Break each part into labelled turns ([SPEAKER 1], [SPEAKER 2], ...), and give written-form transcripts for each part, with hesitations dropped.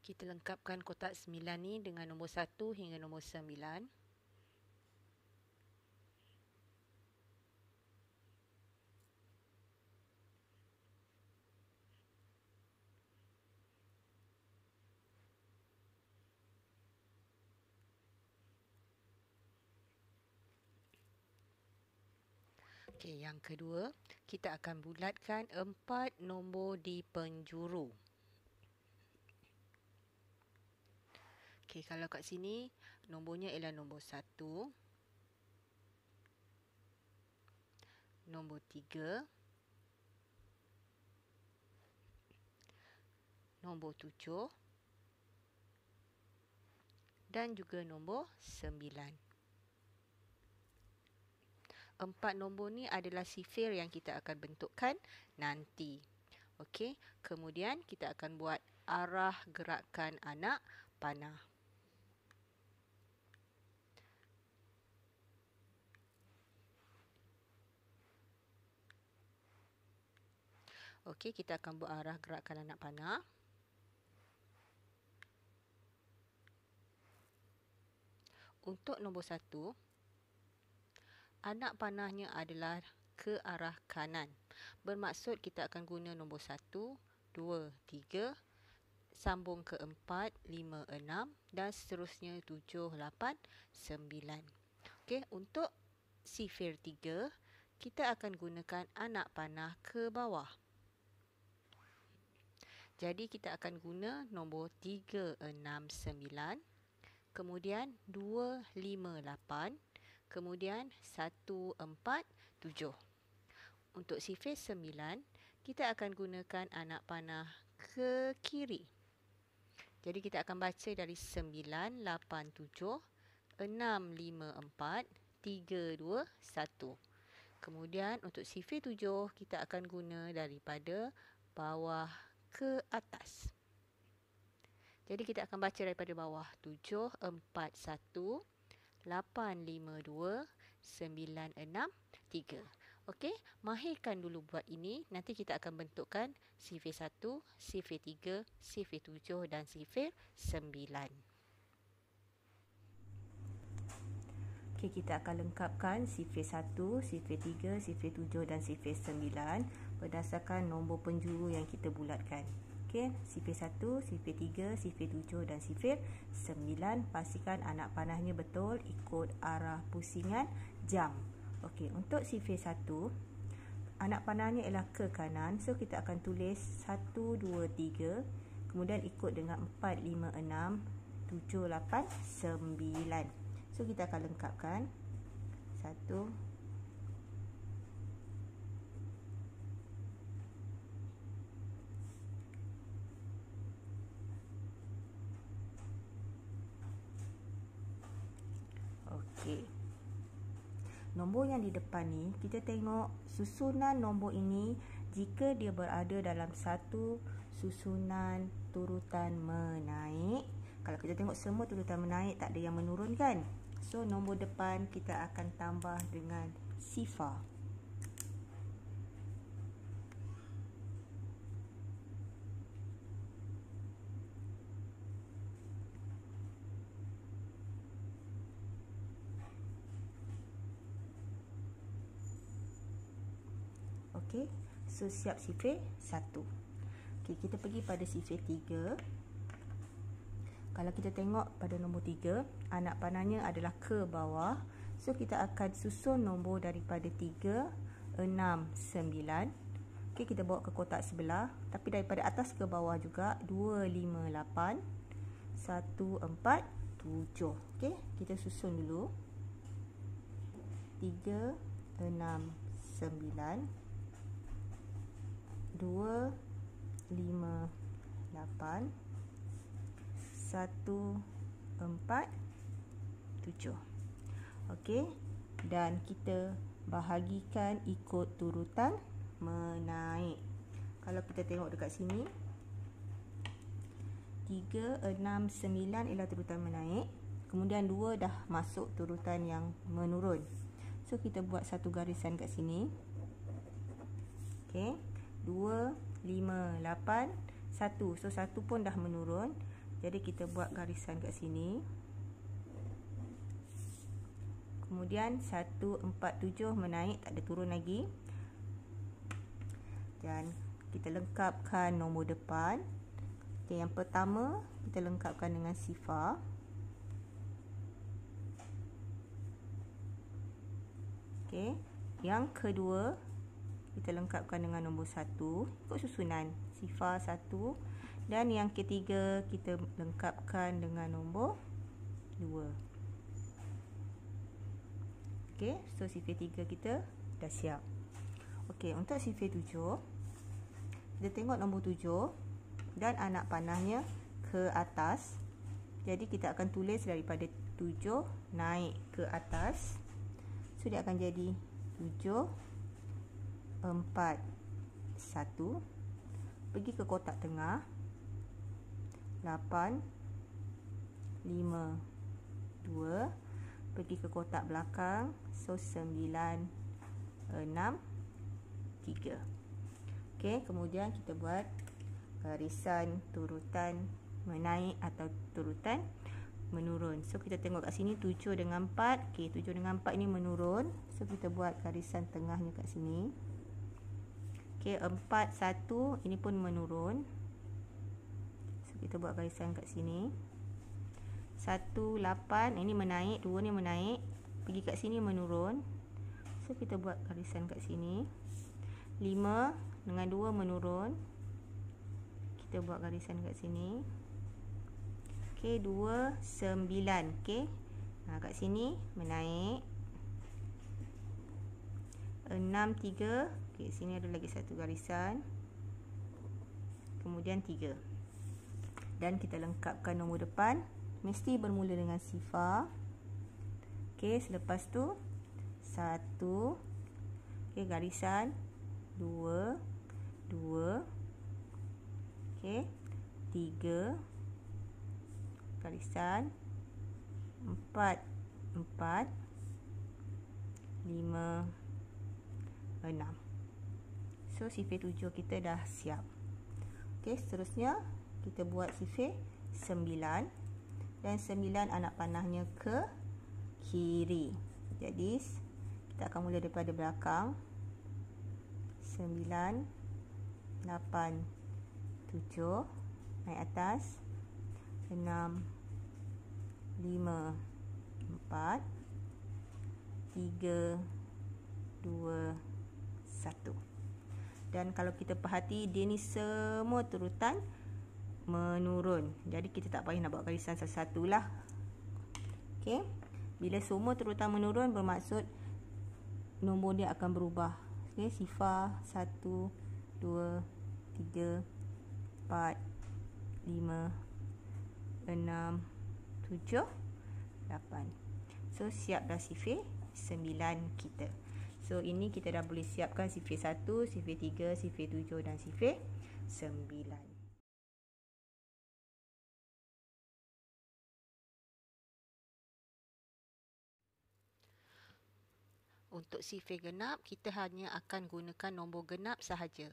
[SPEAKER 1] Kita lengkapkan kotak 9 ni dengan nombor 1 hingga nombor 9. Okey, yang kedua, kita akan bulatkan 4 nombor di penjuru. Okey, kalau kat sini nombornya ialah nombor 1, nombor 3, nombor 7 dan juga nombor 9. 4 nombor ni adalah sifir yang kita akan bentukkan nanti. Okey, kemudian kita akan buat arah gerakan anak panah. Okey, kita akan buat arah gerakan anak panah. Untuk nombor 1, anak panahnya adalah ke arah kanan. Bermaksud kita akan guna nombor 1, 2, 3, sambung ke 4, 5, 6 dan seterusnya 7, 8, 9. Okey, untuk sifir 3, kita akan gunakan anak panah ke bawah. Jadi kita akan guna nombor 3, 6, 9, kemudian 2, 5, 8, kemudian 1, 4, 7. Untuk sifir 9, kita akan gunakan anak panah ke kiri. Jadi kita akan baca dari 9, 8, 7, 6, 5, 4, 3, 2, 1. Kemudian untuk sifir 7, kita akan guna daripada bawah ke atas. Jadi kita akan baca daripada bawah 7, 4, 1, 8, 5, 2, 9, 6, 3. Okey, mahirkan dulu buat ini. Nanti kita akan bentukkan sifir 1, sifir 3, sifir 7 dan sifir 9. Okey, kita akan lengkapkan sifir 1, sifir 3, sifir 7 dan sifir 9 berdasarkan nombor penjuru yang kita bulatkan. Okey, sifir 1, sifir 3, sifir 7 dan sifir 9. Pastikan anak panahnya betul ikut arah pusingan jam. Okey, untuk sifir 1, anak panahnya ialah ke kanan. So, kita akan tulis 1, 2, 3. Kemudian ikut dengan 4, 5, 6, 7, 8, 9. So, kita akan lengkapkan 1, 2. Okey. Nombor yang di depan ni, kita tengok susunan nombor ini jika dia berada dalam satu susunan turutan menaik. Kalau kita tengok semua turutan menaik, tak ada yang menurun kan? So, nombor depan kita akan tambah dengan sifar. Okey, so siap sifir 1. Okey, kita pergi pada sifir 3. Kalau kita tengok pada nombor 3, anak panahnya adalah ke bawah. So, kita akan susun nombor daripada 3, 6, 9. Okey, kita bawa ke kotak sebelah. Tapi daripada atas ke bawah juga, 2, 5, 8, 1, 4, 7. Okey, kita susun dulu. 3, 6, 9, 2, 5, 8, 1, 4, 7. Okey, dan kita bahagikan ikut turutan menaik. Kalau kita tengok dekat sini, 3, 6, 9 ialah turutan menaik. Kemudian 2 dah masuk turutan yang menurun. So, kita buat satu garisan kat sini. Okey, 2, 5, 8, 1. So, 1 pun dah menurun. Jadi kita buat garisan kat sini. Kemudian 147 menaik, tak ada turun lagi. Dan kita lengkapkan nombor depan. Okay, yang pertama kita lengkapkan dengan sifar. Okay, yang kedua kita lengkapkan dengan nombor 1, ikut susunan sifar 1, dan yang ketiga kita lengkapkan dengan nombor 2. Okay, so sifir 3 kita dah siap. Okay, untuk sifir 7 kita tengok nombor 7 dan anak panahnya ke atas. Jadi kita akan tulis daripada 7 naik ke atas. So dia akan jadi 7, 4, 1. Pergi ke kotak tengah. 8, 5, 2. Pergi ke kotak belakang. So 9, 6, 3. Okey, kemudian kita buat garisan turutan menaik atau turutan menurun. So kita tengok kat sini 7 dengan 4. Okey, 7 dengan 4 ini menurun. So kita buat garisan tengahnya kat sini. Okey, 4, 1 ini pun menurun. So kita buat garisan kat sini. 1, 8 ini menaik, 2 ni menaik. Pergi kat sini menurun. So kita buat garisan kat sini. 5 dengan 2 menurun. Kita buat garisan kat sini. Okey, 2, 9. Okey. Nah, kat sini menaik. 6, 3. Okey, sini ada lagi satu garisan. Kemudian 3. Dan kita lengkapkan nombor depan. Mesti bermula dengan sifar. Okey, selepas tu 1. Okey, garisan 2, 2. Okey, 3. Garisan 4, 4, 5, 6. So sifir 7 kita dah siap. Okey, seterusnya kita buat sifir 9. Dan 9 anak panahnya ke kiri. Jadi kita akan mula daripada belakang. 9, 8, 7. Naik atas. 6, 5, 4, 3, 2, 1. Dan kalau kita perhati, dia ni semua turutan menurun. Jadi kita tak payah nak buat garisan satu-satu lah. Okey. Bila semua turutan menurun, bermaksud nombor dia akan berubah. Okey, sifar 1, 2, 3, 4, 5, 6, 7, 8. So siap dah sifir 9 kita. So ini kita dah boleh siapkan sifir 1, sifir 3, sifir 7 dan sifir 9. Untuk sifir genap, kita hanya akan gunakan nombor genap sahaja.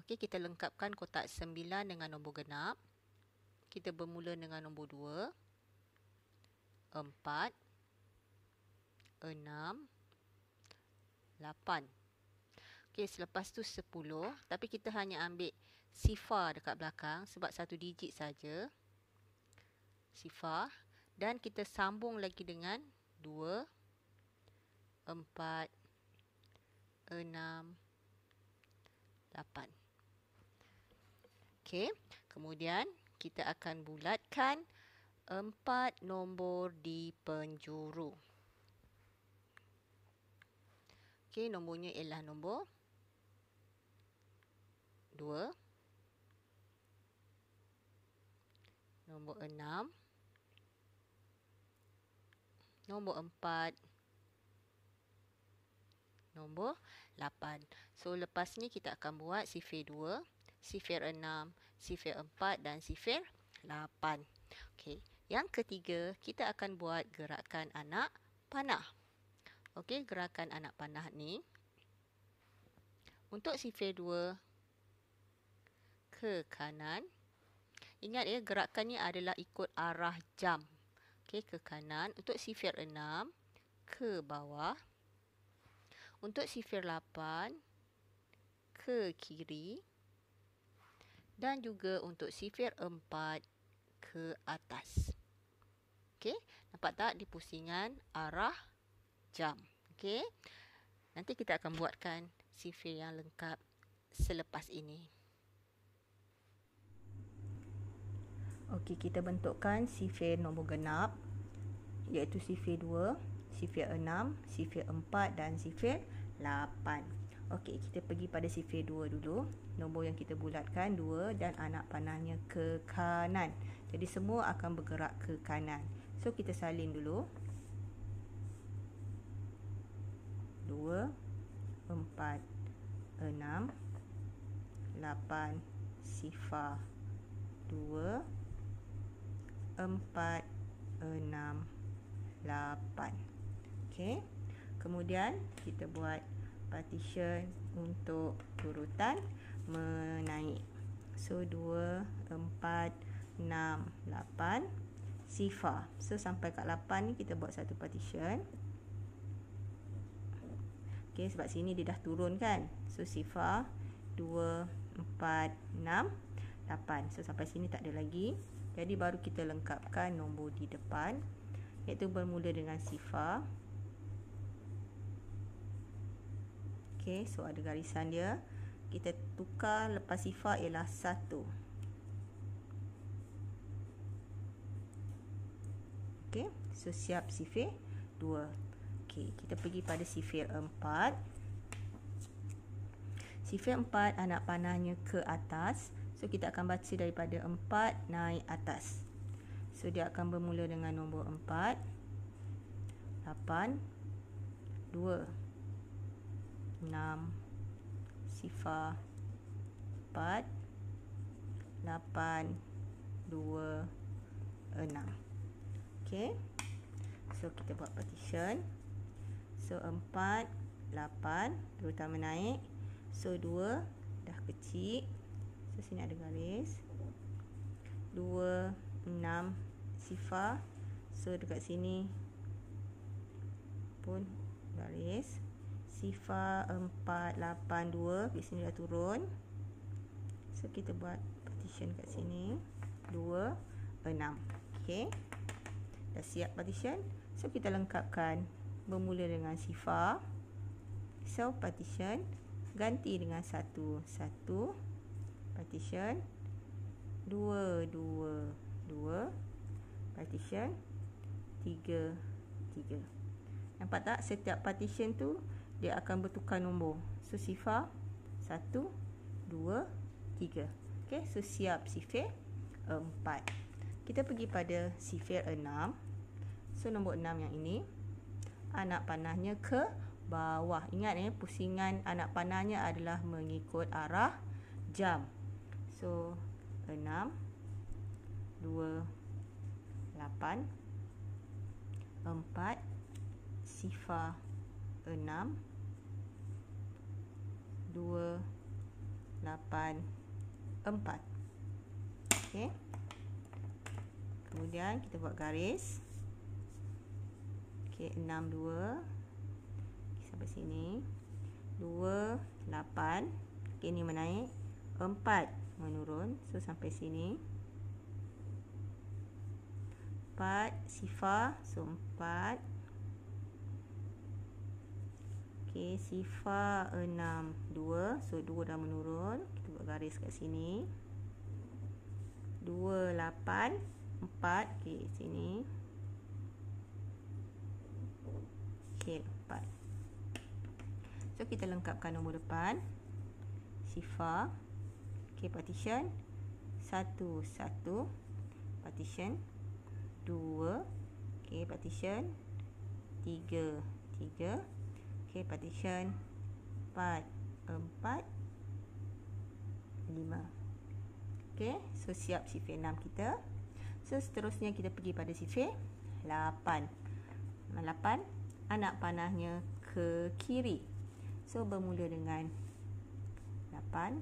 [SPEAKER 1] Okey, kita lengkapkan kotak 9 dengan nombor genap. Kita bermula dengan nombor 2, 4, 6, 8. Okey, selepas tu 10. Tapi kita hanya ambil sifar dekat belakang sebab satu digit saja. Sifar. Dan kita sambung lagi dengan 2, 4, 6, 8. Okey, kemudian kita akan bulatkan 4 nombor di penjuru. Okey, nombornya ialah nombor 2, nombor 6, nombor 4, nombor 8. So lepas ni kita akan buat sifir 2, sifir 6, sifir 4 dan sifir 8. Okey, yang ketiga kita akan buat gerakan anak panah. Okey, gerakan anak panah ni untuk sifir 2 ke kanan,
[SPEAKER 2] Ingat ya, gerakannya adalah ikut arah jam. Okey, ke kanan. Untuk sifir 6, ke bawah. Untuk sifir 8, ke kiri. Dan juga untuk sifir 4, ke atas. Okey, nampak tak di pusingan arah jam. Okey, nanti kita akan buatkan sifir yang lengkap selepas ini.
[SPEAKER 1] Okey, kita bentukkan sifir nombor genap, iaitu sifir 2, sifir 6, sifir 4 dan sifir 8. Okey, kita pergi pada sifir 2 dulu. Nombor yang kita bulatkan 2 dan anak panahnya ke kanan. Jadi semua akan bergerak ke kanan. So kita salin dulu. 2, 4, 6, 8, sifar 2, 4, 6, 8. Okey. Kemudian kita buat partition untuk urutan menaik. So 2, 4, 6, 8 sifar. So sampai kat 8 ni kita buat satu partition. Okey, sebab sini dia dah turun kan. So sifar 2, 4, 6, 8. So sampai sini tak ada lagi. Jadi baru kita lengkapkan nombor di depan, iaitu bermula dengan sifar. Okey, so ada garisan dia. Kita tukar lepas sifar ialah 1. Okey, so siap sifir 2. Okey, kita pergi pada sifir 4. Sifir 4 anak panahnya ke atas. So kita akan baca daripada 4 naik atas. So dia akan bermula dengan nombor 4, 8, 2, 6, sifar 4, 8, 2, 6. Okey. So kita buat partition. So 4, 8 terutama naik. So 2 dah kecil. So sini ada garis. 2, 6 sifar. So dekat sini pun garis. Sifar 4, 8, 2. Di sini dah turun. So kita buat partition kat sini. 2, 6. Okey. Dah siap partition. So kita lengkapkan bermula dengan sifar. So partition ganti dengan 1, 1. Partition 2, 2, 2. Partition 3, 3. Nampak tak? Setiap partition tu dia akan bertukar nombor. So sifar 1, 2, 3. Okey, so siap sifir 4. Kita pergi pada sifir 6. So nombor 6 yang ini, anak panahnya ke bawah. Ingat pusingan anak panahnya adalah mengikut arah jam. So 6, 2, 8, 4, sifar 6, 2, 8, 4. Okey. Kemudian kita buat garis. Okey, 6, 2. Sampai sini. 2, 8. Okey, ni menaik. 4 menurun. So sampai sini. 4 sifar. So 4. Okey, sifar 6, 2. So 2 dah menurun. Kita buat garis kat sini. 2, 8, 4. Okey, sini. Okey, 4. So kita lengkapkan nombor depan. Sifar. Okey, partition 1, 1. Partition 2. Okey, partition 3, 3. Okey, partition 4, 4, 5. Okey, so siap sifir 6 kita. So seterusnya kita pergi pada sifir 8. 8 anak panahnya ke kiri. So bermula dengan 8,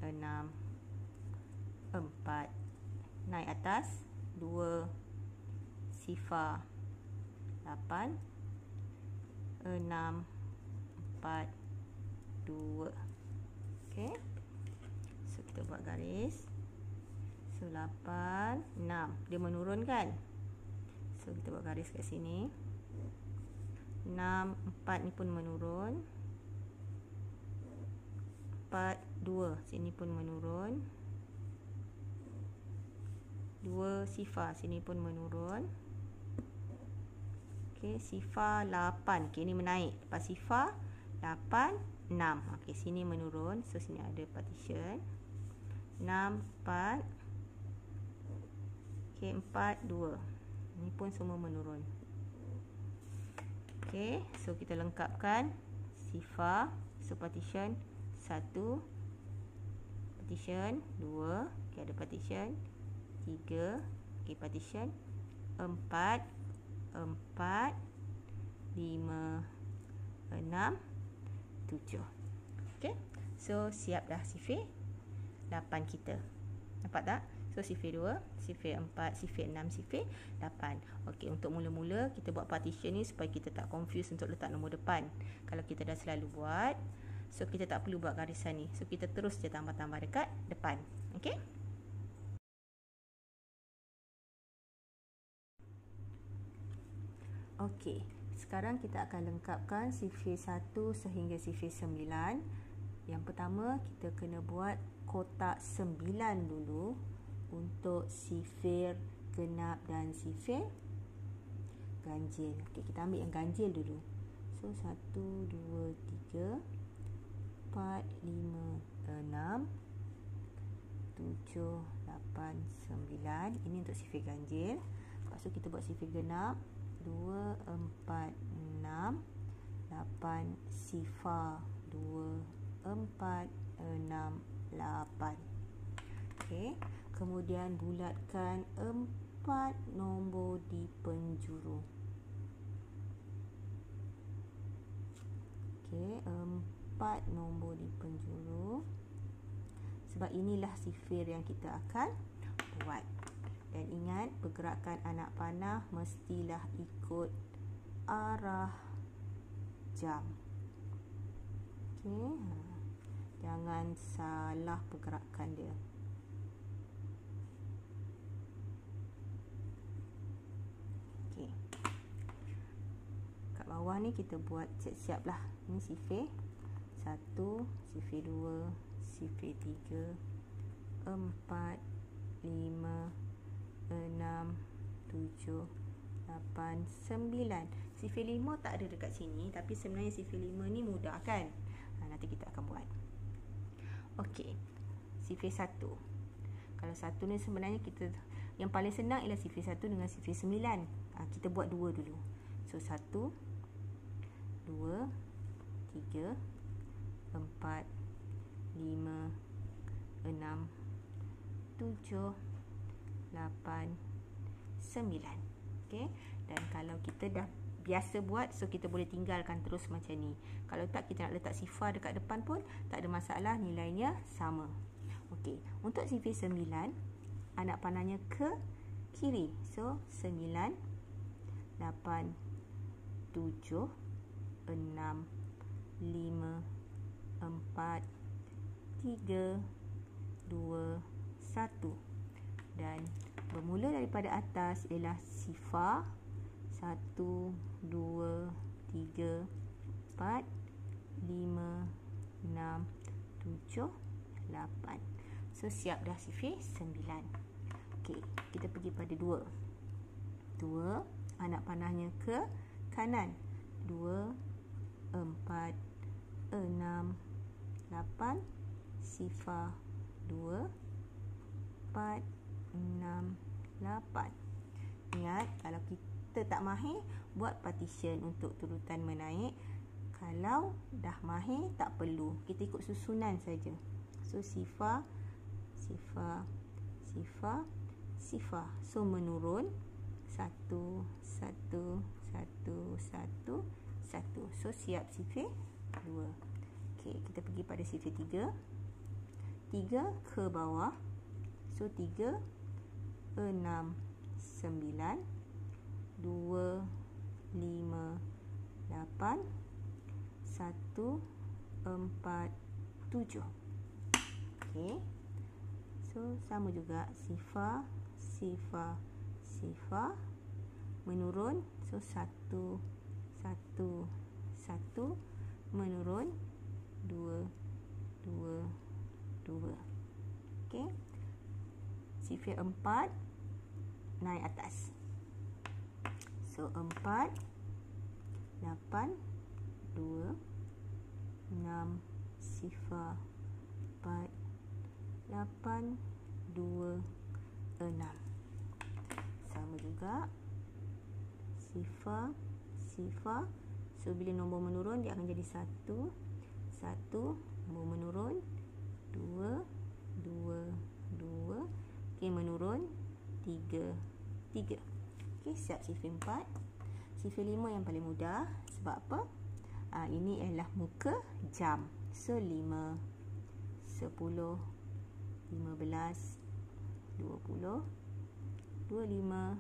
[SPEAKER 1] 6, 4. Naik atas 2 sifar 8 6 4 2. Okey. So kita buat garis. So 8 6. Dia menurun kan? So kita buat garis kat sini. 6 4 ni pun menurun. 4 2 sini pun menurun. 2 sifar sini pun menurun. Okey, sifar 8. Okey, ni menaik. Lepas sifar 8 6. Okey, sini menurun. So sini ada partition. 6 4. Okey, 4 2. Ni pun semua menurun. Okey, so kita lengkapkan sifar. So partition 1, partition 2. Okey, ada partition 3. Okey, partition 4 4 5 6 7. Okey, so siap dah sifir 8 kita. Nampak tak? So sifir 2, sifir 4, sifir 6, sifir 8. Okey, untuk mula-mula kita buat partition ni supaya kita tak confuse untuk letak nombor depan. Kalau kita dah selalu buat, so kita tak perlu buat garisan ni. So kita terus je tambah-tambah dekat depan. Okey? Okey, sekarang kita akan lengkapkan sifir 1 sehingga sifir 9. Yang pertama, kita kena buat kotak 9 dulu untuk sifir genap dan sifir ganjil. Okey, kita ambil yang ganjil dulu. So 1 2 3 4 5 6 7 8 9. Ini untuk sifir ganjil. Lepas tu kita buat sifir genap 2 4 6 8 sifar 2 4 6 8. Okey, kemudian bulatkan 4 nombor di penjuru. Okey, 4 nombor di penjuru. Sebab inilah sifir yang kita akan buat. Dan ingat, pergerakan anak panah mestilah ikut arah jam. Okey, jangan salah pergerakan dia. Okey, kat bawah ni kita buat siap-siap lah. Ini sifir 1, sifir 2, sifir 3, 4, 5, 6, 7, 8, 9. Sifir 5 tak ada dekat sini, tapi sebenarnya sifir 5 ni mudah kan? Nanti kita akan buat. Okey, sifir 1. Kalau 1 ni sebenarnya kita, yang paling senang ialah sifir 1 dengan sifir 9. Kita buat 2 dulu. So 1, 2, 3, 4, 5, 6, 7, 8, 9. Okey, dan kalau kita dah biasa buat, so kita boleh tinggalkan terus macam ni. Kalau tak, kita nak letak sifar dekat depan pun tak ada masalah, nilainya sama. Okey, untuk sifir 9, anak panahnya ke kiri. So 9 8 7 6 5 4 3 2 1. Dan bermula daripada atas ialah sifar 1 2 3 4 5 6 7 8. So siap dah sifir 9. Okey, kita pergi pada 2. 2, anak panahnya ke kanan. 2 4 6 8 sifar 2 4 6 8. Ingat, kalau kita tak mahir, buat partition untuk turutan menaik. Kalau dah mahir, tak perlu, kita ikut susunan saja. So sifar sifar sifar sifar. So menurun 1 1 1 1 1. So siap sifir 2. Okey, kita pergi pada sifir 3. 3 ke bawah. So 3, 6, 9, 2, 5, 8, 1, 4, 7. Okey. So sama juga sifar, sifar, sifar, menurun. So 1, 1, 1, menurun 2, 2, 2. Okey. Sifir 4 naik atas. So 4, 8, 2, 6, sifar 4, 8, 2, 6. Sama juga sifar, sifar. So bila nombor menurun dia akan jadi 1, 1, nombor menurun 2, 2, 2. Okey, menurun 3, 3. Okey, siap sifir 4. Sifir 5 yang paling mudah. Sebab apa? Ini adalah muka jam. So 5, 10, 15, 20, 25,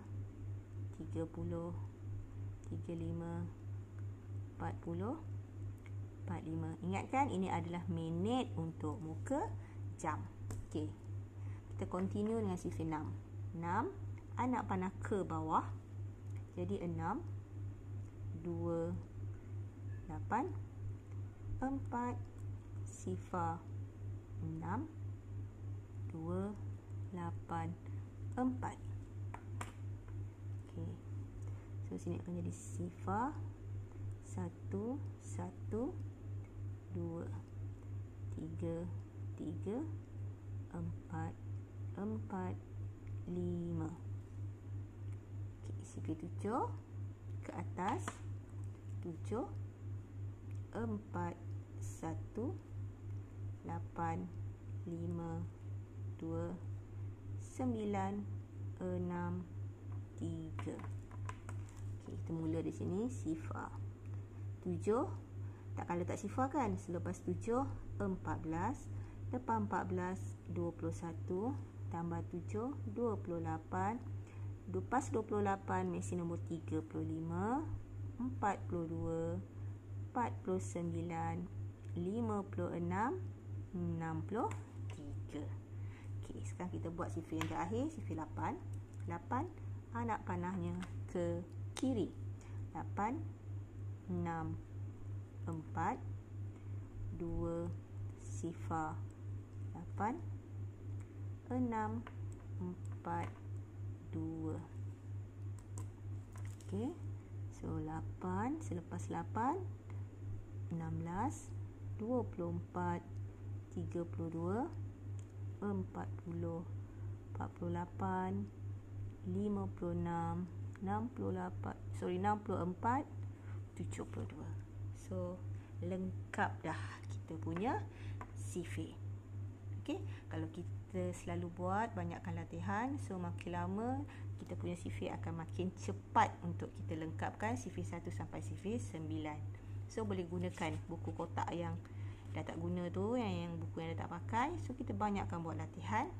[SPEAKER 1] 30, 35, 40, 45. Ingatkan ini adalah minit untuk muka jam. Okey. Kita continue dengan sifir 6. 6, anak panah ke bawah. Jadi 6, 2, 8, 4, sifar 6, 2, 8, 4. Okey. So sini akan jadi sifar 1, 1, 2, 3, 3, 4, 4, 5. Okey, sifir 7 ke atas. 7, 4, 1, 8, 5, 2, 9, 6, 3. Okey, kita mula di sini sifar 7. Kalau tak sifar kan, selepas 7 14, lepas 14 21, tambah 7 28, lepas 28 mesin nombor 35, 42, 49, 56, 63. Okey, sekarang kita buat sifir yang terakhir, sifir 8. 8, anak panahnya ke kiri. 8, 6, 4, 2, sifar 8, 6, 4, 2. Okey. So 8, selepas 8 16, 24, 32, 40, 48, 56, 64, 72. So lengkap dah kita punya sifir. Okey, kalau kita selalu buat banyakkan latihan, so makin lama kita punya sifir akan makin cepat untuk kita lengkapkan sifir 1 sampai sifir 9. So boleh gunakan buku kotak yang dah tak guna tu, yang buku yang dah tak pakai. So kita banyakkan buat latihan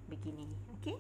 [SPEAKER 1] begini. Okey.